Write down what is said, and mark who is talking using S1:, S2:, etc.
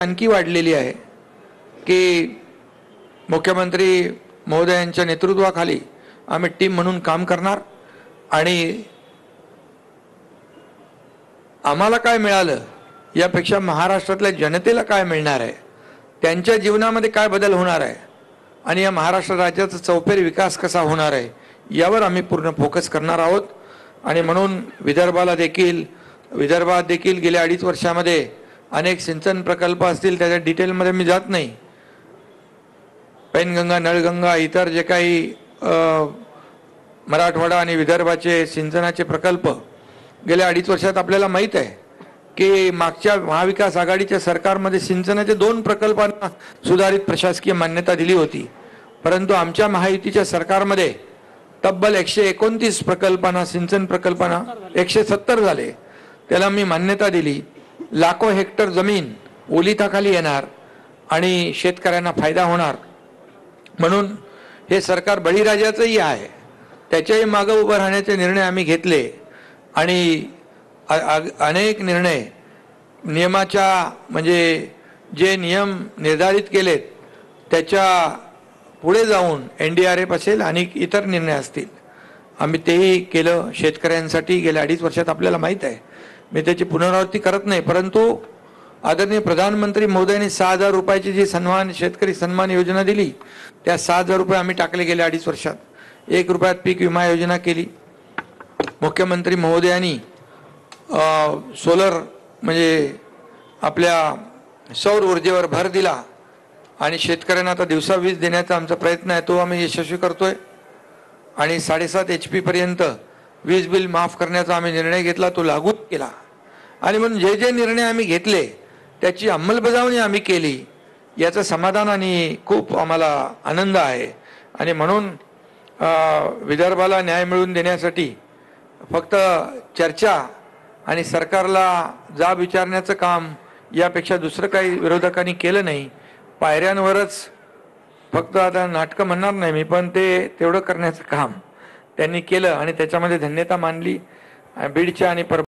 S1: आणखी वाढलेली आहे की मुख्यमंत्री महोदयांच्या नेतृत्वाखाली आम्ही टीम म्हणून काम करणार आणि आम्हाला काय मिळालं यापेक्षा महाराष्ट्रातल्या जनतेला काय मिळणार आहे, त्यांच्या जीवनामध्ये काय बदल होणार आहे आणि या महाराष्ट्र राज्याचा चौफेर विकास कसा होणार आहे यावर आम्ही पूर्ण फोकस करणार आहोत। आणि म्हणून विदर्भात देखील गेल्या 2.5 वर्षामध्ये अनेक सिंचन प्रकल्प असतील, त्याच्या डिटेलमध्ये मी जात नाही। पैनगंगा, नळगंगा, इतर जे काही मराठवाडा आणि विदर्भाचे सिंचनाचे प्रकल्प गेल्या 2.5 वर्षात आपल्याला माहीत आहे की मागच्या महाविकास आघाडीच्या सरकारमध्ये सिंचनाचे 2 प्रकल्पांना सुधारित प्रशासकीय मान्यता दिली होती, परंतु आमच्या महायुतीच्या सरकारमध्ये तब्बल 129 प्रकल्पांना, सिंचन प्रकल्पांना 170 झाले, त्याला मी मान्यता दिली। लाखो हेक्टर जमीन ओलिताखाली येणार आणि शेतकऱ्यांना फायदा होणार। म्हणून हे सरकार बळीराजाचंही आहे, त्याच्याही मागे उभं राहण्याचे निर्णय आम्ही घेतले आणि अनेक निर्णय नियमाच्या म्हणजे जे नियम निर्धारित केलेत त्याच्या पुढे जाऊन NDRF असेल आणि इतर निर्णय असतील, आम्ही तेही केलं शेतकऱ्यांसाठी। गेल्या 2.5 वर्षात आपल्याला माहीत आहे, मी त्याची पुनरावृत्ती करत नाही, परंतु आदरणीय प्रधानमंत्री महोदयांनी 6,000 रुपयाची जी शेतकरी सन्मान योजना दिली, त्या 6,000 रुपये आम्ही टाकले गेल्या 2.5 वर्षात। 1 रुपयात पीक विमा योजना केली। मुख्यमंत्री महोदयांनी सोलर म्हणजे आपल्या सौर ऊर्जेवर भर दिला आणि शेतकऱ्यांना आता दिवसा वीज देण्याचा आमचा प्रयत्न आहे, तो आम्ही यशस्वी करतोय। आणि 7.5 HP पर्यंत वीज बिल माफ करण्याचा आम्ही निर्णय घेतला, तो लागू केला। आणि म्हणून जे जे निर्णय आम्ही घेतले त्याची अंमलबजावणी आम्ही केली, याचं समाधान आणि खूप आम्हाला आनंद आहे। आणि म्हणून विदर्भाला न्याय मिळवून देण्यासाठी फक्त चर्चा आणि सरकारला जाब विचारण्याचं काम यापेक्षा दुसरं काही विरोधकांनी केलं नाही। पायऱ्यांवरच फक्त आता नाटकं म्हणणार नाही मी, पण ते तेवढं करण्याचं काम त्यांनी केलं आणि त्याच्यामध्ये धन्यता मानली। बीडच्या आणि